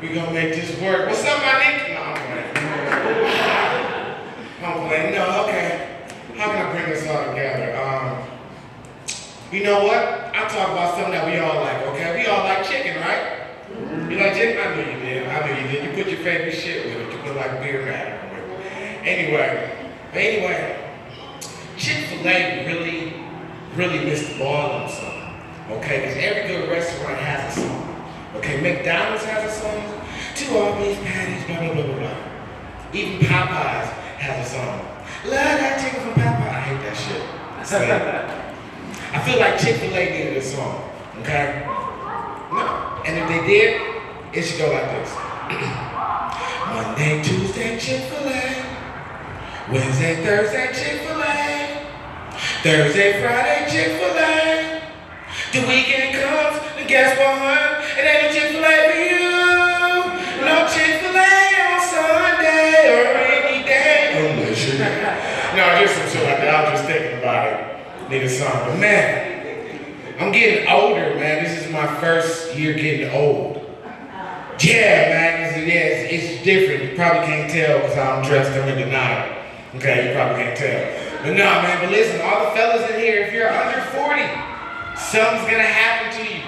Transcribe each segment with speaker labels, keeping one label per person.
Speaker 1: We gonna make this work. What's up, my nigga? No, I'm playing. I'm playing. No, okay. How can I bring this all together? You know what? I'll talk about something that we all like, okay? We all like chicken, right? You like chicken? I know you did. I know you did. You put your favorite shit with it. You put like beer matter with it. Anyway, Chick-fil-A really missed the ball on something, okay? Because every good restaurant has a song, okay? McDonald's has a song, 2 all-beef patties, blah, blah, blah, blah, blah. Even Popeyes has a song. Love that chicken from Popeyes. I hate that shit. So, I feel like Chick-fil-A needed a song, okay? No. And if they did, it should go like this. Monday, Tuesday, Chick-fil-A. Wednesday, Thursday, Chick-fil-A. Thursday, Friday, Chick-fil-A. The weekend comes, and guess what? It ain't a Chick-fil-A for you. No Chick-fil-A on Sunday or any day. No, just some shit like that. I was just thinking about it. Need a song. But man, I'm getting older, man. This is my first year getting old. Yeah, man. It's different. You probably can't tell because I'm dressed up in denial. Okay, you probably can't tell. But no, man, but listen, all the fellas in here, if you're under 40, something's gonna happen to you.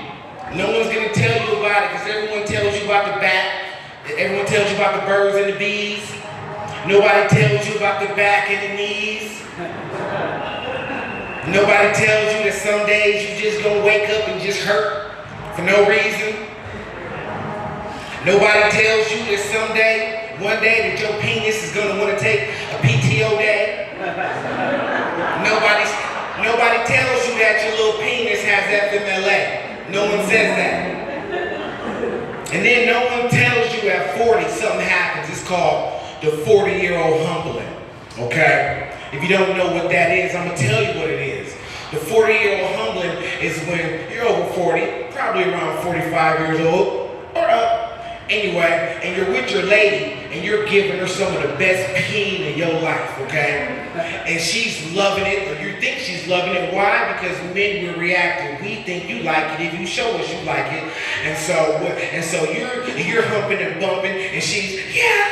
Speaker 1: No one's gonna tell you about it because everyone tells you about the bat, everyone tells you about the birds and the bees. Nobody tells you about the back and the knees. Nobody tells you that some days you just gonna wake up and just hurt for no reason. Nobody tells you that one day that your penis is gonna wanna take a PTO day. Nobody tells you that your little penis has FMLA. No one says that. And then no one tells you at 40 something happens. It's called the 40-year-old humbling, okay? If you don't know what that is, I'm gonna tell you what it is. The 40-year-old humbling is when you're over 40, probably around 45 years old, or up, anyway, and you're with your lady, and you're giving her some of the best peen in your life, okay? And she's loving it, or you think she's loving it. Why? Because men will react, and we think you like it if you show us you like it. And so you're humping and bumping, and she's, yeah,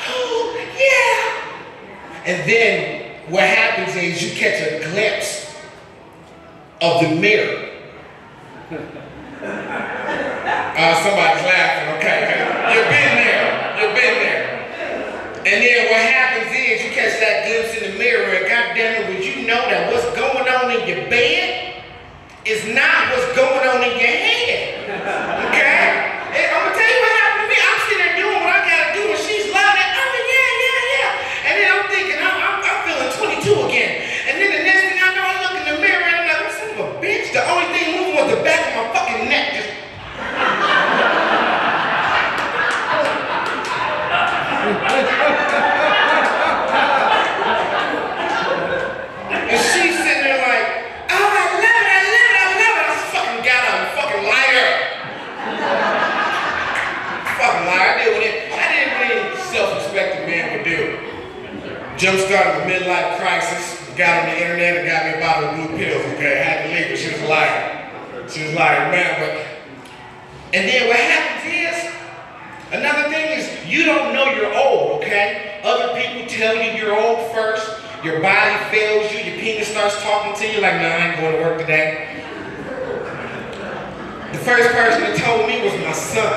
Speaker 1: oh, yeah. And then what happens is you catch a glimpse of the mirror. Somebody's laughing, okay? You've been there. And then what happens is you catch that glimpse in the mirror and goddamn it, would you know that what's going on in your bed is not what's going on in your head, okay? And I'm gonna tell you what happened to me. I'm sitting there doing what I gotta do and she's loving it. Oh, yeah. And then I'm thinking, I'm feeling 22 again. And then the next thing I know, I look in the mirror and I'm like, son of a bitch, the only thing moving was the back of my fucking neck. Just and she's sitting there like, oh, I love it. I just fucking got up and fucking liar. Fucking liar. I did what any self-respecting man would do. Jump-started a midlife crisis, got on the internet and got me a bottle of blue pills, okay? I had to leave, but she was a liar. Man, but... And then what happens is, another thing is, you don't know you're old, okay? Other people tell you you're old first. Your body fails you. Your penis starts talking to you like, nah, I ain't going to work today. The first person that told me was my son,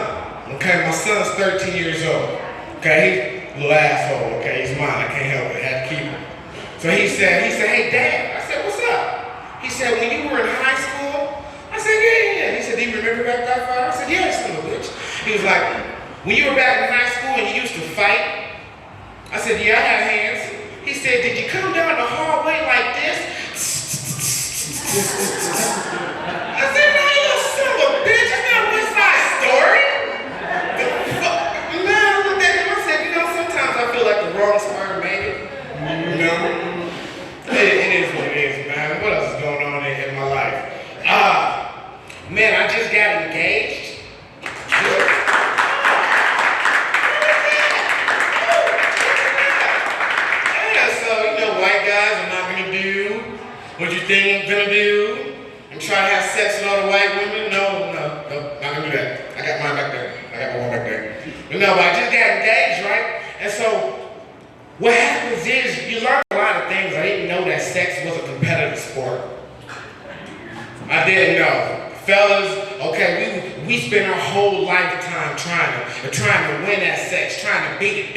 Speaker 1: okay? My son's 13 years old, okay? He's a little asshole, okay? He's mine. I can't help it. I had to keep him. So he said, hey, Dad. I said, what's up? He said, when you were in high school, I said, yeah. He said, do you remember back that far? I said, yeah, son of a bitch. He was like, when you were back in high school and you used to fight, I said, yeah, I had hands. He said, did you come down the hallway like this? I said, no, you son of a bitch, it's not a West Side Story. Man, I looked at him, I said, sometimes I feel like the wrong sperm made it. It is what it is, man. What else is going on in my life? Man, I just got engaged. White guys are not gonna do what you think I'm gonna do. No, but I just got engaged, right? And so what happens is you learn a lot of things. I didn't know that sex was a competitive sport. I didn't know. Fellas, okay, we spend our whole lifetime trying to win that sex, trying to beat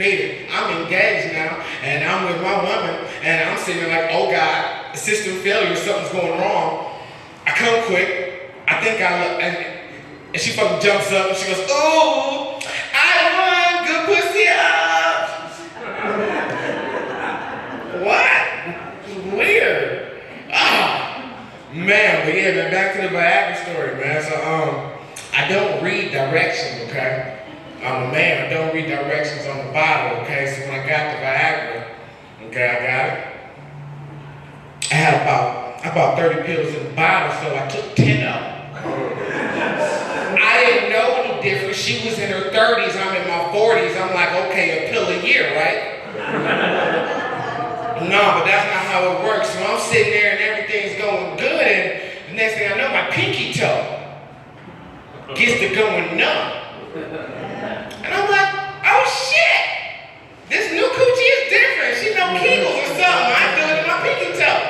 Speaker 1: it. I'm engaged now, and I'm with my woman, and I'm sitting there like, oh God, system failure, something's going wrong. I come quick, I think I look, and she fucking jumps up and she goes, ooh, I won, good pussy up. What? Weird. Man, but yeah, man, back to the Viagra story, man. So, I don't read directions, okay? I'm a man, I don't read directions on the bottle, okay? So when I got the Viagra, okay, I got it. I had about 30 pills in the bottle, so I took 10 of them. I didn't know any difference. She was in her 30s, I'm in my 40s. I'm like, okay, a pill a year, right? No, but that's not how it works. So I'm sitting there and everything's going good, and the next thing I know, my pinky toe gets to going numb. And I'm like, oh shit! This new coochie is different. She know Kegels or something. I do it in my pinky toe.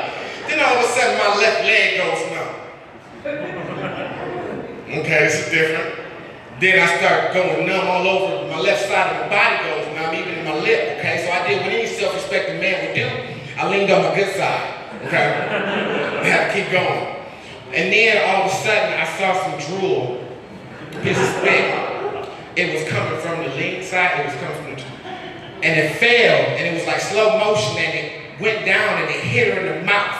Speaker 1: Then all of a sudden my left leg goes numb. Okay, this is different. Then I start going numb all over. My left side of my body goes numb, even in my lip, okay? So I did what any self-respecting man would do. I leaned on my good side, okay? I had to keep going. And then all of a sudden, I saw some drool. This is big. It was coming from the lean side, it was coming from the and it fell, and it was like slow motion, and it went down, and it hit her in the mouth.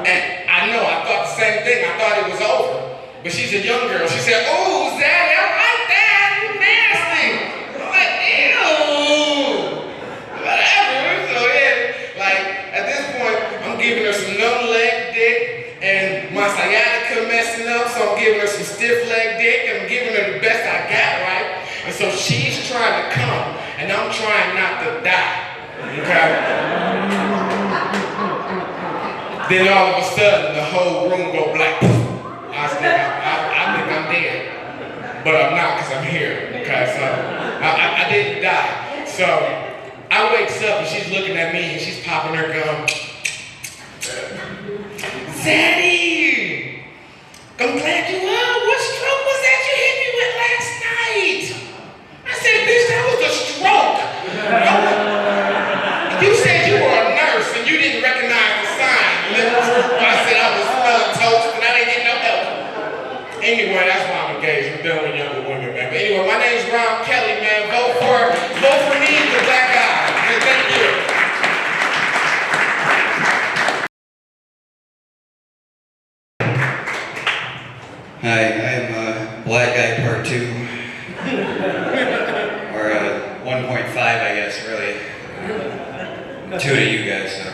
Speaker 1: And I know, I thought the same thing. I thought it was over. But she's a young girl. She said, "Ooh, Zaddy, I like that. You nasty." I'm like, ew. Whatever. So yeah, like at this point, I'm giving her some numb leg dick, and my sciatica messing up, so I'm giving her some stiff leg dick, and I'm giving her the best I got, right? And so she's trying to come, and I'm trying not to die. Okay? Then all of a sudden, the whole room go black. I think I'm dead, but I'm not because I'm here, okay? So I didn't die. So I wakes up and she's looking at me and she's popping her gum. Zaddy, I'm glad you up. What stroke was that you hit me with last night? I said, bitch, that was a stroke. You said you were a nurse and you didn't recognize the sign. I said I was smelling toast and I didn't get no help. Anyway, that's why I'm engaged. I'm done with younger women, man. But anyway, my name's Ron Kelly, man. Vote for me, the black guy. And thank you.
Speaker 2: Hi, I'm Black Guy Part 2. Or 1.5, I guess, really. 2 to you guys, so.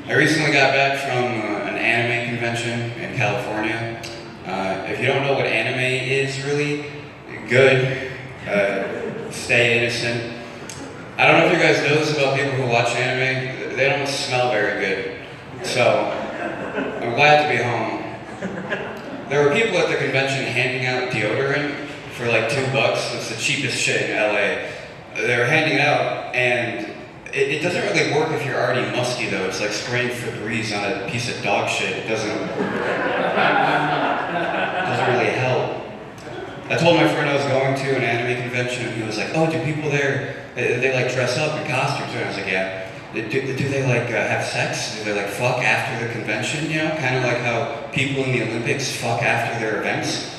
Speaker 2: I recently got back from an anime convention in California. If you don't know what anime is really, good, stay innocent. I don't know if you guys know this about people who watch anime, they don't smell very good. So, I'm glad to be home. There were people at the convention handing out deodorant for like $2. It's the cheapest shit in LA. They were handing it out, and it doesn't really work if you're already musky though. It's like spraying Febreze on a piece of dog shit. It doesn't really help. I told my friend I was going to an anime convention, and he was like, "Oh, do people there, they like dress up in costumes?" And I was like, "Yeah." Do they like have sex? Do they like fuck after the convention, you know? Kind of like how people in the Olympics fuck after their events.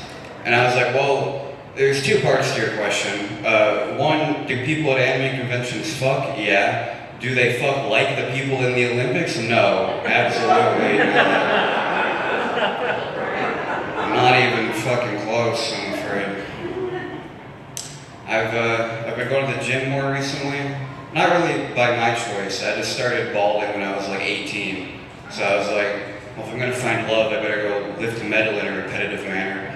Speaker 2: And I was like, well, there's 2 parts to your question. One, do people at anime conventions fuck? Yeah. Do they fuck like the people in the Olympics? No, absolutely not even fucking close, I'm afraid. I've been going to the gym more recently. Not really by my choice. I just started balding when I was like 18. So I was like, well, if I'm gonna find love, I better go lift metal in a repetitive manner.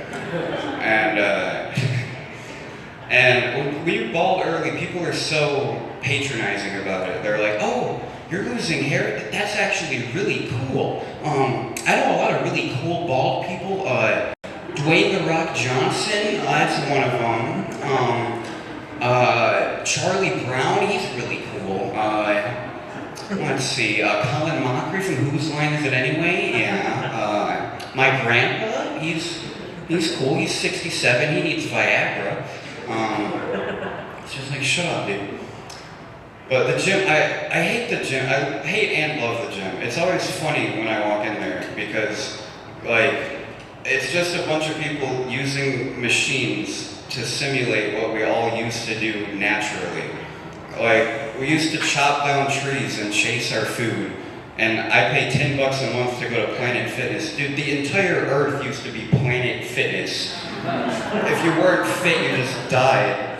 Speaker 2: And when you bald early, people are so patronizing about it. They're like, oh, you're losing hair? That's actually really cool. I know a lot of really cool bald people. Do Dwayne "The Rock" Johnson, that's one of them. Charlie Brown, he's really cool. Let's see, Colin Mockery from Whose Line Is It Anyway? Yeah. My grandpa, he's cool. He's 67. He needs Viagra. It's just like, shut up, dude. But the gym, I hate the gym. I hate and love the gym. It's always funny when I walk in there because, like, it's just a bunch of people using machines to simulate what we all used to do naturally. Like, we used to chop down trees and chase our food. And I pay $10 a month to go to Planet Fitness. Dude, the entire Earth used to be Planet Fitness. If you weren't fit, you just died.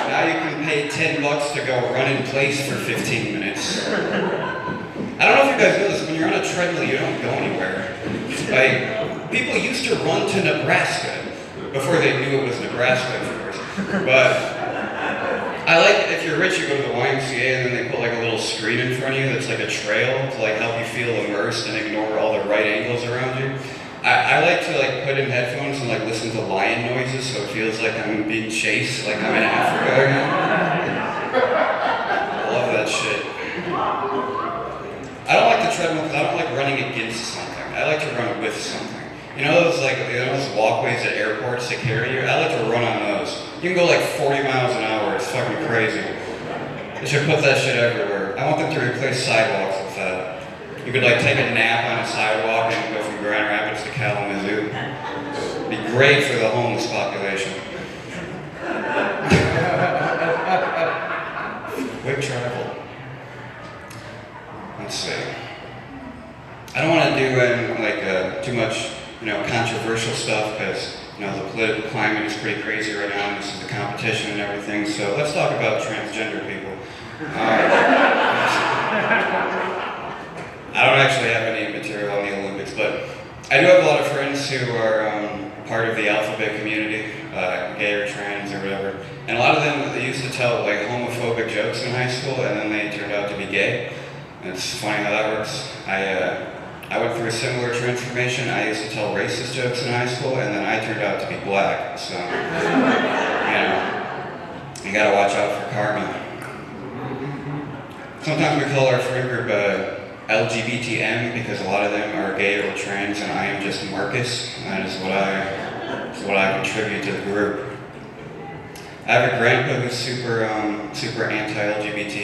Speaker 2: Now you can pay $10 to go run in place for 15 minutes. I don't know if you guys know this, when you're on a treadmill, you don't go anywhere. Like, people used to run to Nebraska before they knew it was Nebraska, of course. But I like, if you're rich, you go to the YMCA and then they put like a little screen in front of you that's like a trail to like help you feel immersed and ignore all the right angles around you. I like to like put in headphones and like listen to lion noises so it feels like I'm being chased, like I'm in Africa again. I love that shit. I don't like the treadmill because I don't like running against something. I like to run with something. You know those those walkways at airports that carry you? I like to run on those. You can go like 40 miles an hour. It's fucking crazy. They should put that shit everywhere. I want them to replace sidewalks with that. You could like take a nap on a sidewalk and go from Grand Rapids to Kalamazoo. It'd be great for the homeless population. Quick travel. Let's see. I don't want to do too much, controversial stuff because the political climate is pretty crazy right now. And this is the competition and everything. So let's talk about transgender people. I don't actually have any material on the Olympics, but I do have a lot of friends who are part of the alphabet community, gay or trans or whatever. And a lot of them, they used to tell like homophobic jokes in high school, and then they turned out to be gay. And it's funny how that works. I went through a similar transformation. I used to tell racist jokes in high school, and then I turned out to be black. So, you gotta watch out for karma. Sometimes we call our friend group LGBTM because a lot of them are gay or trans, and I am just Marcus. And that is what I contribute to the group. I have a grandpa who's super anti-LGBT.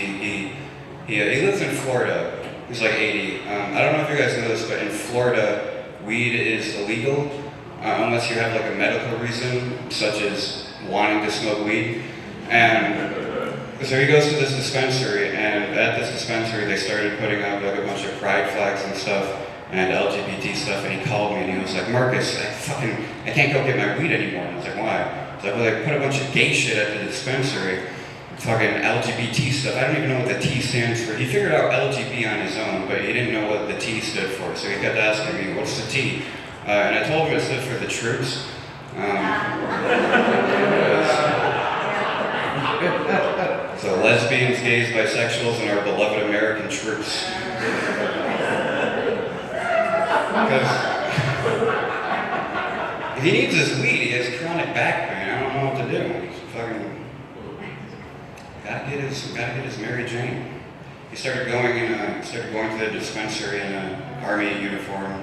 Speaker 2: He lives in Florida. He's like 80. I don't know if you guys know this, but in Florida, weed is illegal unless you have like a medical reason, such as wanting to smoke weed. And so he goes to this dispensary, and at this dispensary, they started putting up like a bunch of pride flags and stuff, and LGBT stuff, and he called me and he was like, Marcus, I can't go get my weed anymore. And I was like, why? He's like, well, they put a bunch of gay shit at the dispensary. Fucking LGBT stuff. I don't even know what the T stands for. He figured out LGB on his own, but he didn't know what the T stood for. So he kept asking me, what's the T? And I told him it stood for the troops. So lesbians, gays, bisexuals, and our beloved American troops. Because he needs his weed. He has chronic back pain. I don't know what to do. He's fucking... Gotta get his Mary Jane. He started going to the dispensary in an army uniform.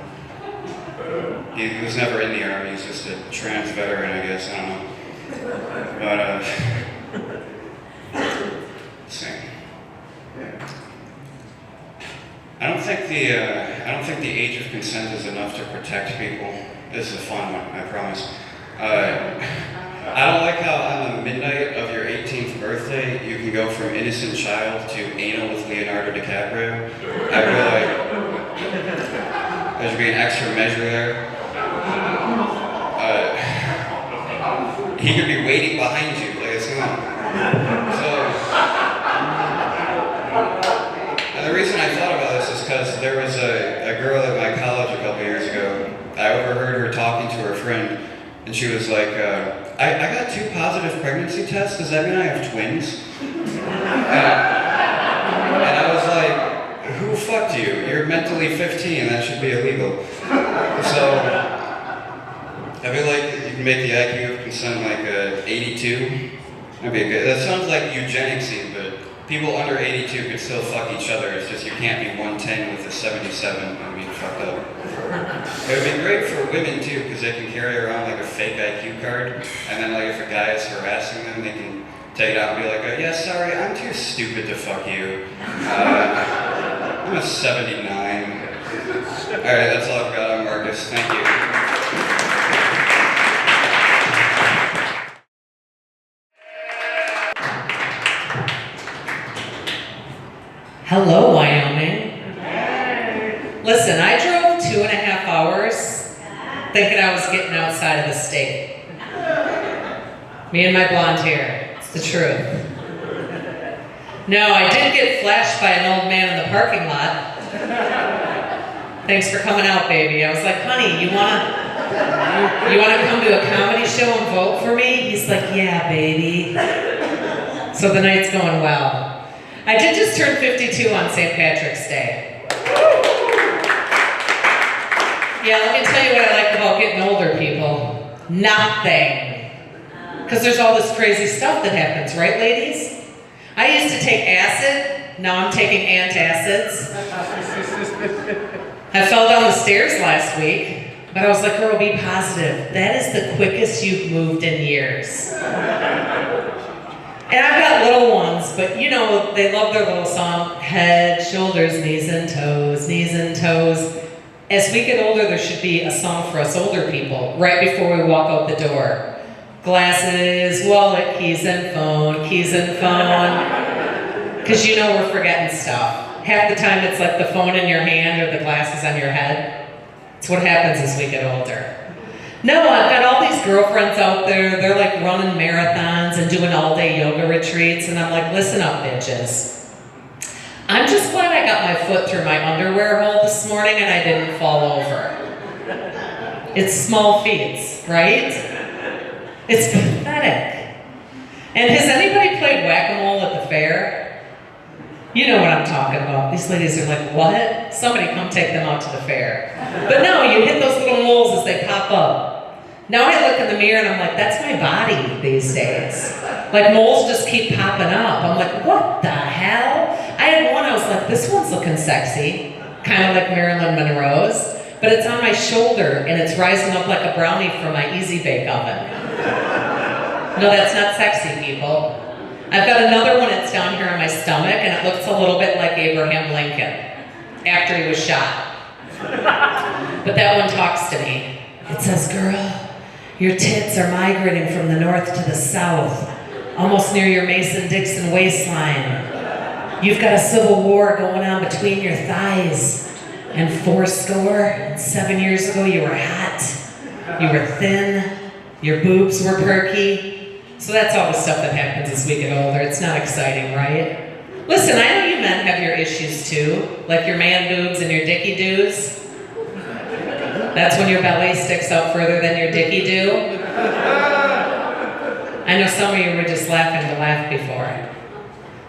Speaker 2: He was never in the army. He's just a trans veteran, I guess. I don't know. But let's see. I don't think the age of consent is enough to protect people. This is a fun one, I promise. I don't like how on the midnight of your 18th birthday, you can go from innocent child to anal with Leonardo DiCaprio. I feel like there should be an extra measure there. He could be waiting behind you, like it's not. So, and the reason I thought about this is because there was a girl at my college a couple years ago. I overheard her talking to her friend, and she was like, I got 2 positive pregnancy tests, does that mean I have twins? And I was like, who fucked currently 15, that should be illegal. So, I feel like you can make the IQ of consent like 82. That'd be good. That sounds like eugenicsy, but people under 82 could still fuck each other. It's just you can't be 110 with a 77 and be fucked up. It would be great for women too, because they can carry around like a fake IQ card, and then like if a guy is harassing them, they can take it out and be like, yeah, sorry, I'm too stupid to fuck you. I'm a 79. Alright, that's all I've got on Marcus. Thank you.
Speaker 3: Hello, Wyoming. Listen, I drove 2.5 hours thinking I was getting outside of the state. Me and my blonde hair. It's the truth. No, I did get flashed by an old man in the parking lot. Thanks for coming out, baby. I was like, honey, you wanna come to a comedy show and vote for me? He's like, yeah, baby. So the night's going well. I did just turn 52 on St. Patrick's Day. Yeah, let me tell you what I like about getting older, people. Nothing. Because there's all this crazy stuff that happens, right, ladies? I used to take acid, now I'm taking antacids. I fell down the stairs last week, but I was like, girl, be positive. That is the quickest you've moved in years. And I've got little ones, but you know, they love their little song, head, shoulders, knees and toes, knees and toes. As we get older, there should be a song for us older people, right before we walk out the door. Glasses, wallet, keys and phone, keys and phone. Because you know we're forgetting stuff. Half the time it's like the phone in your hand or the glasses on your head. It's what happens as we get older. No, I've got all these girlfriends out there, they're like running marathons and doing all-day yoga retreats, and I'm like, listen up, bitches. I'm just glad I got my foot through my underwear hole this morning and I didn't fall over. It's small feats, right? It's pathetic. And has anybody played whack-a-mole at the fair? You know what I'm talking about. These ladies are like, what? Somebody come take them out to the fair. But no, you hit those little moles as they pop up. Now I look in the mirror and I'm like, that's my body these days. Like moles just keep popping up. I'm like, what the hell? I had one, I was like, this one's looking sexy. Kind of like Marilyn Monroe's. But it's on my shoulder and it's rising up like a brownie from my Easy Bake Oven. No, that's not sexy, people. I've got another one, it's down here on my stomach, and it looks a little bit like Abraham Lincoln after he was shot. But that one talks to me. It says, girl, your tits are migrating from the north to the south, almost near your Mason-Dixon waistline. You've got a civil war going on between your thighs. And 7 years ago, you were hot, you were thin, your boobs were perky. So that's all the stuff that happens as we get older. It's not exciting, right? Listen, I know you men have your issues too, like your man boobs and your dicky doos. That's when your belly sticks out further than your dicky do. I know some of you were just laughing to laugh before.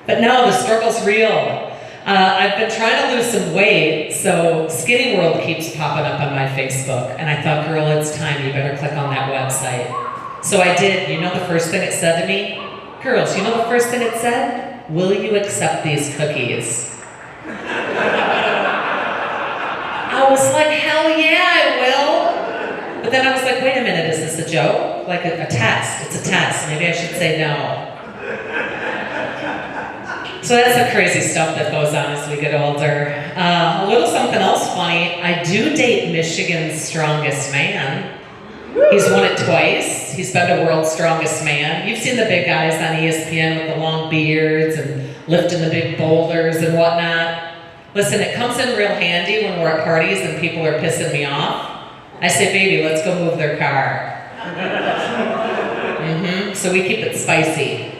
Speaker 3: But no, the struggle's real. I've been trying to lose some weight, so Skinny World keeps popping up on my Facebook, and I thought, girl, it's time, you better click on that website. So I did. You know the first thing it said to me? Girls, you know the first thing it said? Will you accept these cookies? I was like, hell yeah, I will. But then I was like, wait a minute, is this a joke? Like a test. It's a test. Maybe I should say no. So that's the crazy stuff that goes on as we get older. A little something else funny. I do date Michigan's strongest man. He's won it twice. He's been to World's Strongest Man. You've seen the big guys on ESPN with the long beards and lifting the big boulders and whatnot. Listen, it comes in real handy when we're at parties and people are pissing me off. I say, baby, let's go move their car. So we keep it spicy.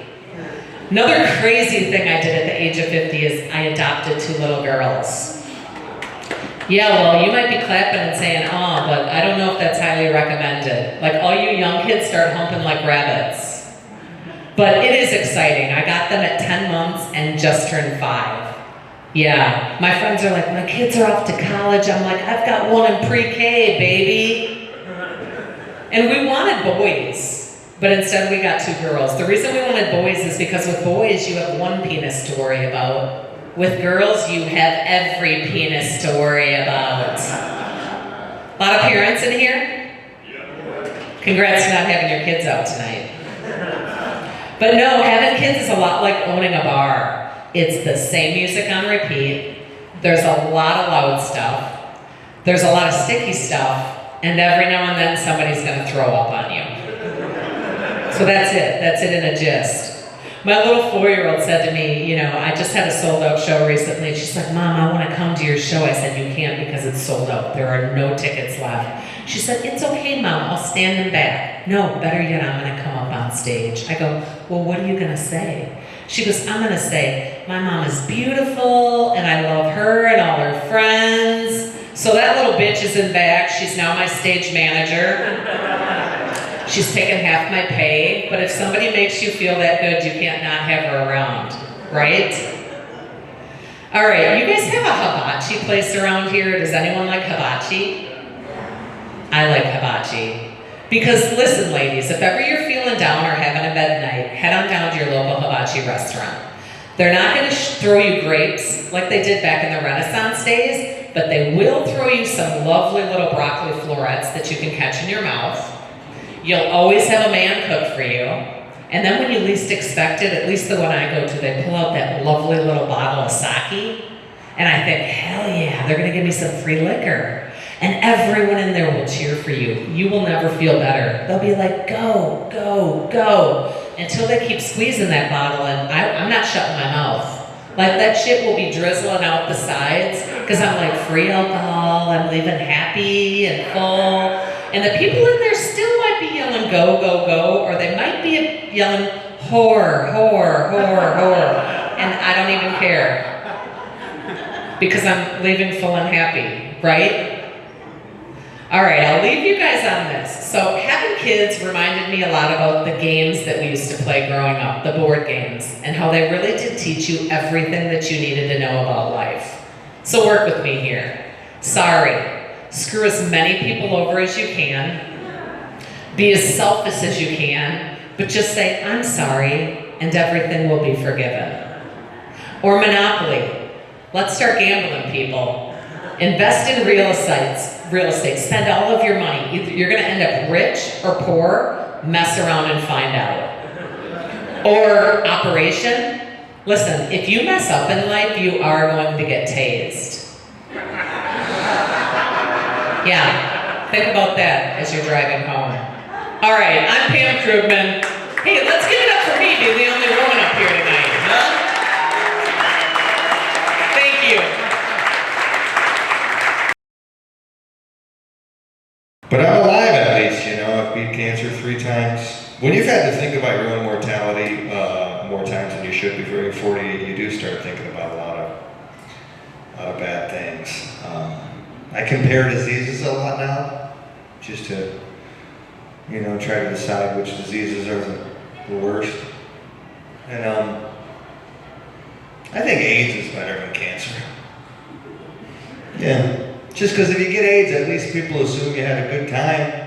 Speaker 3: Another crazy thing I did at the age of 50 is I adopted 2 little girls. Yeah, well, you might be clapping and saying, oh, but I don't know if that's highly recommended. Like, all you young kids start humping like rabbits. But it is exciting. I got them at 10 months and just turned 5. Yeah, my friends are like, my kids are off to college. I'm like, I've got one in pre-K, baby. And we wanted boys, but instead we got 2 girls. The reason we wanted boys is because with boys, you have one penis to worry about. With girls, you have every penis to worry about. A lot of parents in here? Congrats to not having your kids out tonight. But no, having kids is a lot like owning a bar. It's the same music on repeat. There's a lot of loud stuff. There's a lot of sticky stuff. And every now and then somebody's gonna throw up on you. So that's it. That's it in a gist. My little 4-year-old said to me, I just had a sold out show recently. She's like, Mom, I want to come to your show. I said, you can't because it's sold out. There are no tickets left. She said, it's okay, Mom. I'll stand in back. No, better yet, I'm going to come up on stage. I go, well, what are you going to say? She goes, I'm going to say, my mom is beautiful and I love her and all her friends. So that little bitch is in back. She's now my stage manager. She's taken half my pay, but if somebody makes you feel that good, you can't not have her around, right? All right, you guys have a hibachi place around here. Does anyone like hibachi? I like hibachi. Because listen, ladies, if ever you're feeling down or having a bad night, head on down to your local hibachi restaurant. They're not going to throw you grapes like they did back in the Renaissance days, but they will throw you some lovely little broccoli florets that you can catch in your mouth. You'll always have a man cook for you. And then when you least expect it, at least the one I go to, they pull out that lovely little bottle of sake. And I think, hell yeah, they're going to give me some free liquor. And everyone in there will cheer for you. You will never feel better. They'll be like, go, go, go. Until they keep squeezing that bottle, and I'm not shutting my mouth. Like that shit will be drizzling out the sides, because I'm like, free alcohol, I'm leaving happy and full. And the people in there still might be yelling, go, go, go, or they might be yelling, whore, whore, whore, whore. And I don't even care. Because I'm leaving full and happy, right? All right, I'll leave you guys on this. So having kids reminded me a lot about the games that we used to play growing up, the board games, and how they really did teach you everything that you needed to know about life. So work with me here. Sorry. Screw as many people over as you can. Be as selfish as you can, but just say, I'm sorry, and everything will be forgiven. Or Monopoly. Let's start gambling, people. Invest in real estate. Spend all of your money. Either you're going to end up rich or poor. Mess around and find out. Or Operation. Listen, if you mess up in life, you are going to get tased. Yeah, think about that as you're driving home. All right, I'm Pam Krugman. Hey, let's give it up for me, being the only woman up here tonight, huh? Thank you.
Speaker 4: But I'm alive at least, I've beat cancer 3 times. When you've had to think about your own mortality more times than you should before you're 48, you do start thinking about a lot of bad things. I compare diseases a lot now, just to, try to decide which diseases are the worst. And I think AIDS is better than cancer. Yeah, just because if you get AIDS, at least people assume you had a good time,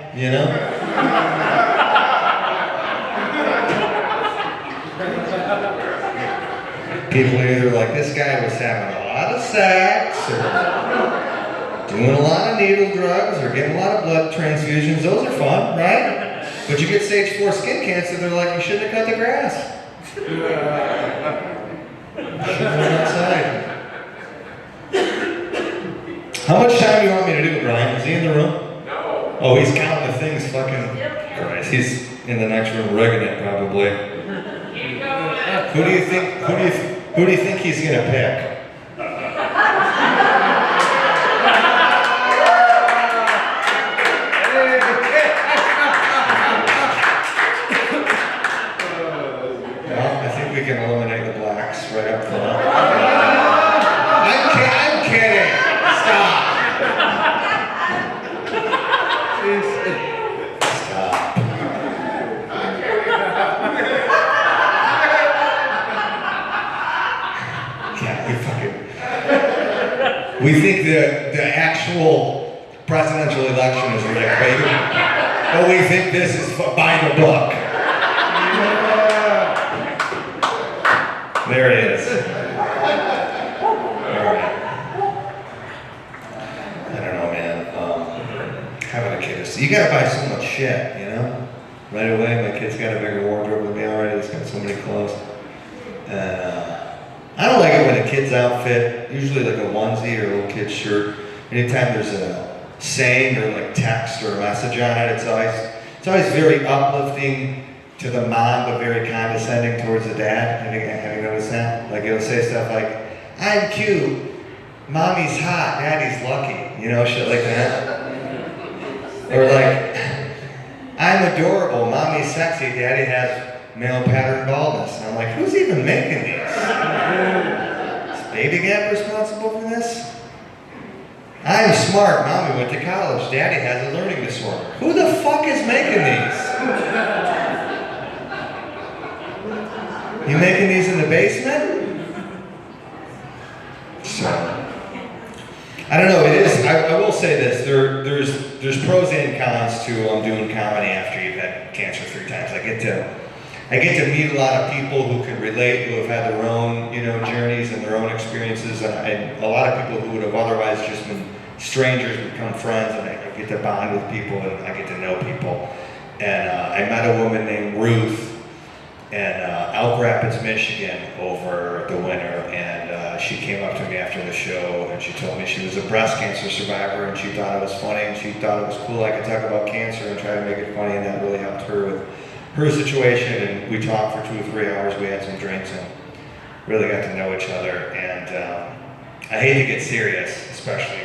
Speaker 4: People are either like, this guy was having a lot of sex, or doing a lot of needle drugs, or getting a lot of blood transfusions. Those are fun, right? But you get stage 4 skin cancer, they're like, you shouldn't have cut the grass. You should have went outside. How much time do you want me to do, Brian? Is he in the room?
Speaker 5: No.
Speaker 4: Oh, he's counting the things, fucking Christ. He's in the next room rigging it, probably.
Speaker 5: Keep going.
Speaker 4: Who do you think he's gonna pick? Well, I think we can eliminate the blacks right up front. I'm kidding. Stop. Stop. Can't be We think the actual presidential election is rigged, but we think this is by the book. There it is. All right. I don't know, man. Having a kid is, you gotta buy so much shit, you know? Right away, my kid's got a bigger wardrobe than me already. He's got so many clothes. And I don't like it when a kid's outfit, usually like a onesie or a little kid's shirt, anytime there's a saying or like text or a message on it, it's always very uplifting to the mom, but very condescending towards the dad. Have you noticed that? Like it'll say stuff like, "I'm cute, mommy's hot, daddy's lucky," you know, shit like that. Or like, "I'm adorable, mommy's sexy, daddy has male pattern baldness." And I'm like, who's even making these? Is Baby Gap responsible for this? "I'm smart, mommy went to college, daddy has a learning disorder." Who the fuck is making these? You making these in the basement? So, I don't know, it is, I will say this, there's pros and cons to doing comedy after you've had cancer 3 times. I get to meet a lot of people who can relate, who have had their own, you know, journeys and their own experiences, and a lot of people who would have otherwise just been strangers become friends, and I get to bond with people and I get to know people. And I met a woman named Ruth in Elk Rapids, Michigan over the winter, and she came up to me after the show and she told me she was a breast cancer survivor and she thought it was funny and she thought it was cool I could talk about cancer and try to make it funny, and that really helped her with her situation. And we talked for 2 or 3 hours, we had some drinks and really got to know each other. And I hate to get serious, especially,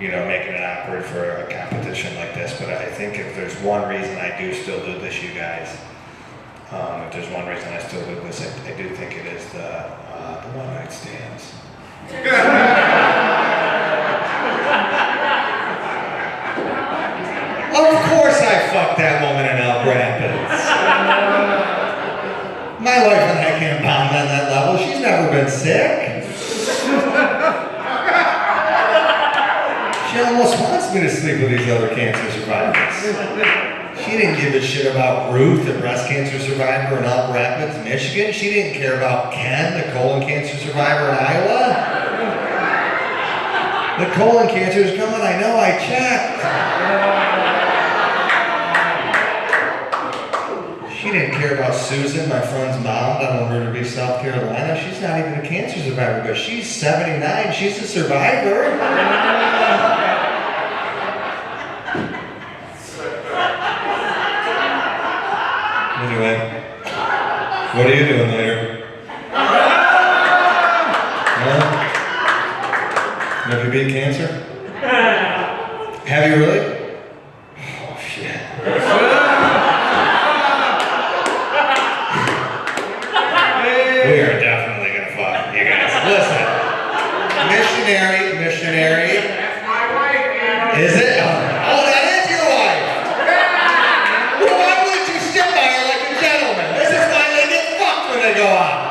Speaker 4: you know, making it awkward for a competition like this, but I think if there's one reason I do still do this, you guys, if there's one reason I still do this, I do think it is the one-night stands. Of course I fucked that woman in Elk Rapids. My wife and I can't bond on that level. She's never been sick. She almost wants me to sleep with these other cancer survivors. She didn't give a shit about Ruth, the breast cancer survivor in Elk Rapids, Michigan. She didn't care about Ken, the colon cancer survivor in Iowa. The colon cancer is coming, I know, I checked. She didn't care about Susan, my friend's mom down in River Beach, South Carolina. She's not even a cancer survivor, but she's 79, she's a survivor. Anyway, what are you doing later? Have you beat cancer? Have you really? Oh, shit. We are definitely gonna fuck, you guys. Listen, missionary.
Speaker 5: That's my wife, man.
Speaker 4: Is it? Oh, that is your wife. Well, why wouldn't you sit by her like a gentleman? This is why they get fucked when they go out.